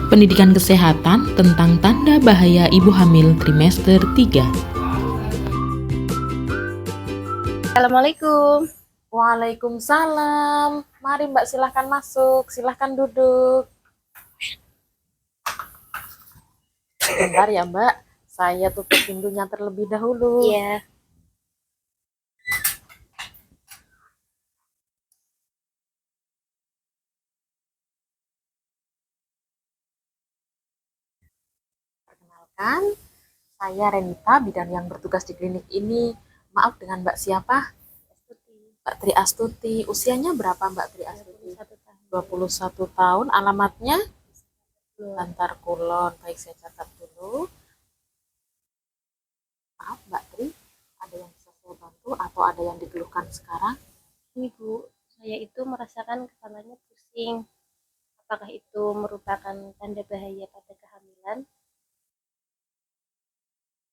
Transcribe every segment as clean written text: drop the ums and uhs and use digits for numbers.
pendidikan kesehatan tentang tanda bahaya ibu hamil trimester 3. Assalamualaikum. Waalaikumsalam. Mari Mbak, silahkan masuk, silahkan duduk. Bentar ya Mbak, saya tutup pintunya terlebih dahulu. Iya. Perkenalkan, saya Renita, bidan yang bertugas di klinik ini. Maaf, dengan Mbak siapa? Mbak Tri Astuti. Usianya berapa Mbak Tri Astuti? 21 tahun. Alamatnya? Bantar Kulon. Baik, saya catat dulu. Maaf Mbak Tri, ada yang bisa saya bantu atau ada yang dikeluhkan sekarang? Ini Bu, saya itu merasakan kepalanya pusing. Apakah itu merupakan tanda bahaya pada kehamilan?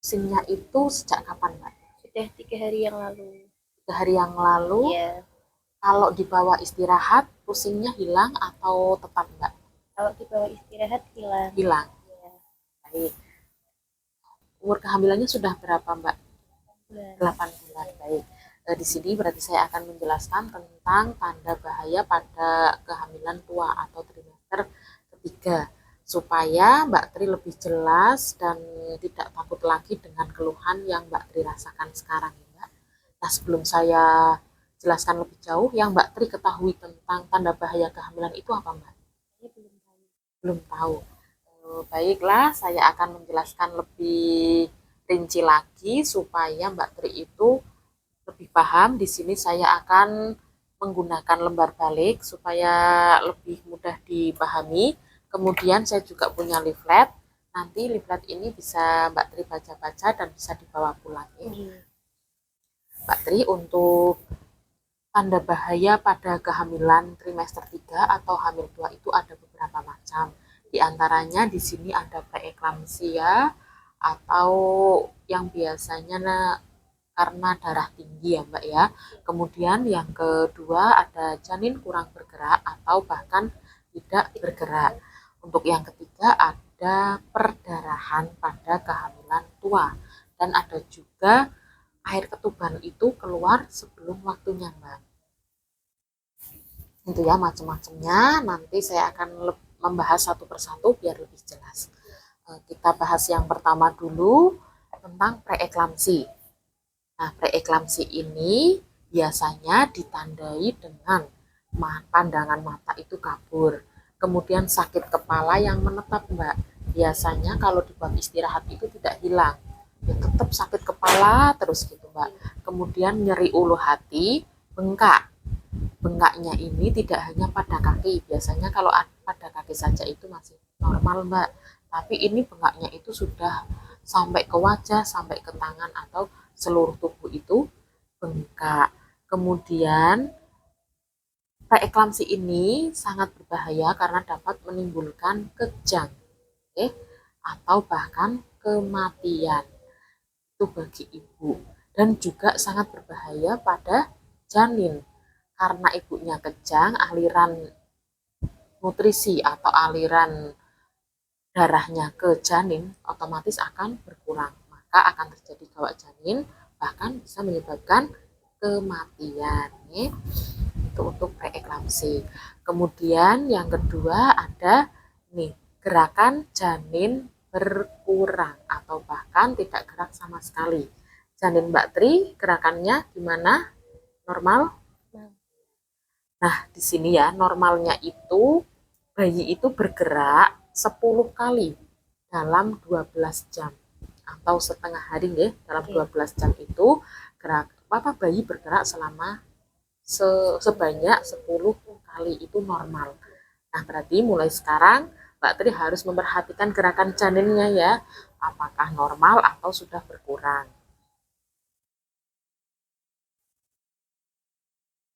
Pusingnya itu sejak kapan Mbak? Sudah 3 hari yang lalu. 3 hari yang lalu. Iya. Kalau dibawa istirahat, pusingnya hilang atau tetap Mbak? Kalau dibawa istirahat hilang. Hilang. Iya. Baik. Umur kehamilannya sudah berapa Mbak? 8 bulan. Baik. Di sini berarti saya akan menjelaskan tentang tanda bahaya pada kehamilan tua atau trimester ketiga, supaya Mbak Tri lebih jelas dan tidak takut lagi dengan keluhan yang Mbak Tri rasakan sekarang ya Mbak. Nah, sebelum saya jelaskan lebih jauh, yang Mbak Tri ketahui tentang tanda bahaya kehamilan itu apa Mbak? Saya belum tahu. Belum tahu. Baiklah, saya akan menjelaskan lebih rinci lagi supaya Mbak Tri itu lebih paham. Di sini saya akan menggunakan lembar balik supaya lebih mudah dipahami. Kemudian saya juga punya leaflet. Nanti leaflet ini bisa Mbak Tri baca-baca dan bisa dibawa pulang ya. Mbak Tri, untuk tanda bahaya pada kehamilan trimester 3 atau hamil tua itu ada beberapa macam. Di antaranya di sini ada preeklamsia atau yang biasanya karena darah tinggi ya Mbak ya. Kemudian yang kedua ada janin kurang bergerak atau bahkan tidak bergerak. Untuk yang ketiga ada perdarahan pada kehamilan tua. Dan ada juga air ketuban itu keluar sebelum waktunya Mbak. Itu ya macam-macamnya. Nanti saya akan membahas satu persatu biar lebih jelas. Kita bahas yang pertama dulu tentang preeklamsi. Nah, preeklamsi ini biasanya ditandai dengan pandangan mata itu kabur. Kemudian sakit kepala yang menetap, Mbak. Biasanya kalau dibuat istirahat itu tidak hilang. Ya tetap sakit kepala terus gitu, Mbak. Kemudian nyeri ulu hati, bengkak. Bengkaknya ini tidak hanya pada kaki. Biasanya kalau pada kaki saja itu masih normal, Mbak. Tapi ini bengkaknya itu sudah sampai ke wajah, sampai ke tangan atau seluruh tubuh itu bengkak. Kemudian preeklamsi ini sangat berbahaya karena dapat menimbulkan kejang, atau bahkan kematian. Itu bagi ibu. Dan juga sangat berbahaya pada janin. Karena ibunya kejang, aliran nutrisi atau aliran darahnya ke janin otomatis akan berkurang. Maka akan terjadi gawak janin, bahkan bisa menyebabkan kematian. Itu untuk preeklamsi. Kemudian yang kedua ada gerakan janin berkurang atau bahkan tidak gerak sama sekali. Janin Mbak Tri gerakannya gimana? Normal? Nah, di sini ya normalnya itu bayi itu bergerak 10 kali dalam 12 jam atau setengah hari ya. Dalam 12 jam itu bayi bergerak selama sebanyak 10 kali, itu normal. Nah, berarti mulai sekarang Mbak Tri harus memperhatikan gerakan janinnya ya, apakah normal atau sudah berkurang.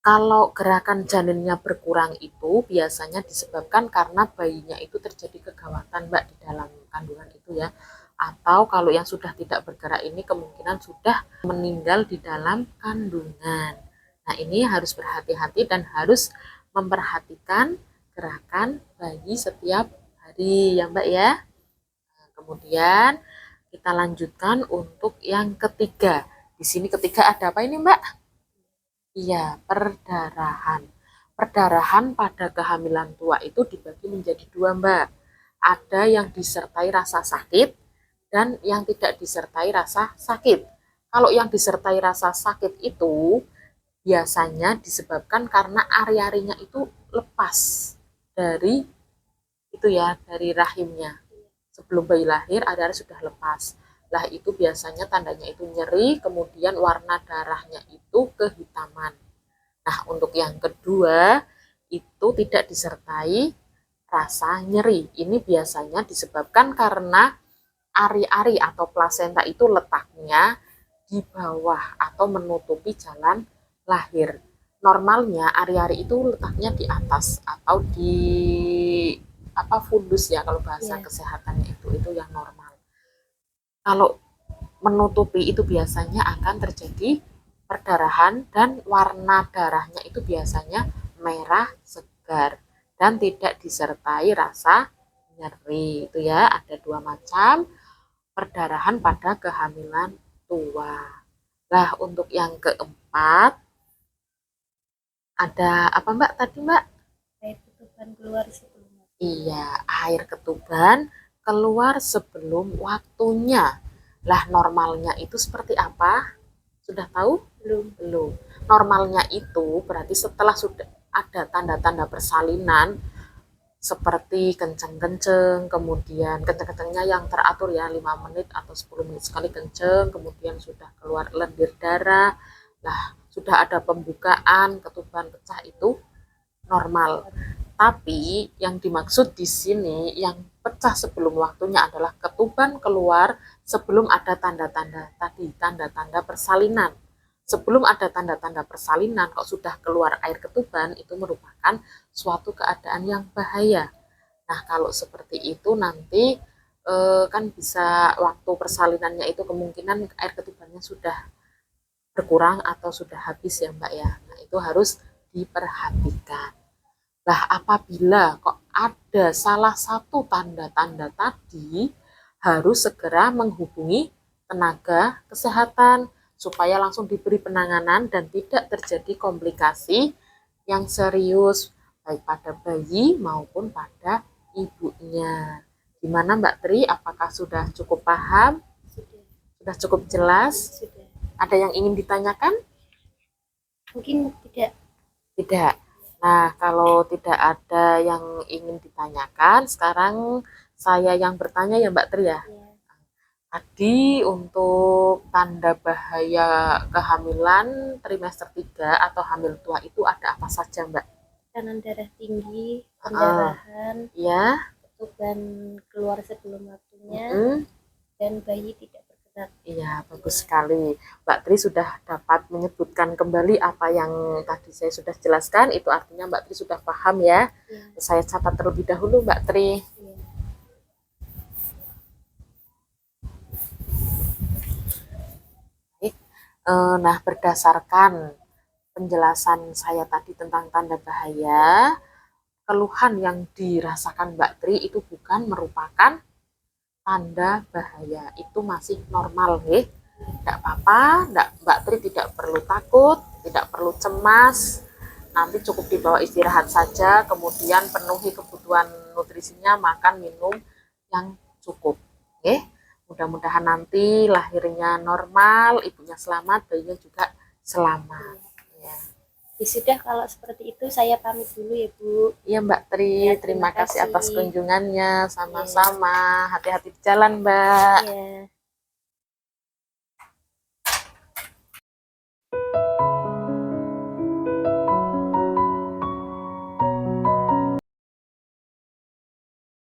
Kalau gerakan janinnya berkurang itu biasanya disebabkan karena bayinya itu terjadi kegawatan Mbak di dalam kandungan itu ya. Atau kalau yang sudah tidak bergerak ini kemungkinan sudah meninggal di dalam kandungan. Nah, ini harus berhati-hati dan harus memperhatikan gerakan bayi setiap hari ya Mbak ya. Nah, kemudian kita lanjutkan untuk yang ketiga. Di sini ketiga ada apa ini Mbak? Iya, perdarahan. Perdarahan pada kehamilan tua itu dibagi menjadi dua Mbak. Ada yang disertai rasa sakit dan yang tidak disertai rasa sakit. Kalau yang disertai rasa sakit itu biasanya disebabkan karena ari-arinya itu lepas dari itu ya, dari rahimnya. Sebelum bayi lahir ari-ari sudah lepas. Lah itu biasanya tandanya itu nyeri, kemudian warna darahnya itu kehitaman. Nah, untuk yang kedua itu tidak disertai rasa nyeri. Ini biasanya disebabkan karena ari-ari atau plasenta itu letaknya di bawah atau menutupi jalan lahir. Normalnya ari-ari itu letaknya di atas atau di fundus ya kalau bahasa kesehatannya itu yang normal. Kalau menutupi itu biasanya akan terjadi perdarahan dan warna darahnya itu biasanya merah segar dan tidak disertai rasa nyeri. Itu ya, ada dua macam perdarahan pada kehamilan tua. Nah, untuk yang keempat ada apa Mbak tadi Mbak? Air ketuban keluar sebelum waktu. Iya, air ketuban keluar sebelum waktunya. Lah normalnya itu seperti apa? Sudah tahu? Belum. Normalnya itu berarti setelah sudah ada tanda-tanda persalinan seperti kenceng-kenceng, kemudian kenceng-kencengnya yang teratur ya 5 menit atau 10 menit sekali kenceng, kemudian sudah keluar lendir darah, lah sudah ada pembukaan, ketuban pecah itu normal. Tapi yang dimaksud di sini yang pecah sebelum waktunya adalah ketuban keluar sebelum ada tanda-tanda tadi, tanda-tanda persalinan. Sebelum ada tanda-tanda persalinan, kok sudah keluar air ketuban, itu merupakan suatu keadaan yang bahaya. Nah, kalau seperti itu nanti kan bisa waktu persalinannya itu kemungkinan air ketubannya sudah berkurang atau sudah habis ya Mbak ya. Nah, itu harus diperhatikan. Nah, apabila kok ada salah satu tanda-tanda tadi, harus segera menghubungi tenaga kesehatan supaya langsung diberi penanganan dan tidak terjadi komplikasi yang serius baik pada bayi maupun pada ibunya. Gimana Mbak Tri? Apakah sudah cukup paham? Sudah cukup jelas? Sudah. Ada yang ingin ditanyakan? Mungkin tidak. Tidak. Nah, kalau tidak ada yang ingin ditanyakan, sekarang saya yang bertanya ya Mbak Tri ya. Tadi untuk tanda bahaya kehamilan trimester 3 atau hamil tua itu ada apa saja Mbak? Tekanan darah tinggi, pendarahan, Ya. ketuban keluar sebelum waktunya, dan bayi tidak bergerak. Iya, bagus sekali. Mbak Tri sudah dapat menyebutkan kembali apa yang tadi saya sudah jelaskan. Itu artinya Mbak Tri sudah paham ya. Saya catat terlebih dahulu Mbak Tri. Nah, berdasarkan penjelasan saya tadi tentang tanda bahaya, keluhan yang dirasakan Mbak Tri itu bukan merupakan tanda bahaya, itu masih normal nih. Tidak apa-apa, Mbak Tri tidak perlu takut, tidak perlu cemas. Nanti cukup dibawa istirahat saja, kemudian penuhi kebutuhan nutrisinya, makan, minum yang cukup. Oke, mudah-mudahan nanti lahirnya normal, ibunya selamat, bayinya juga selamat. Ya. Sudah, kalau seperti itu saya pamit dulu ya Bu. Iya Mbak Tri, terima kasih atas kunjungannya. Sama-sama, hati-hati di jalan Mbak. Ya.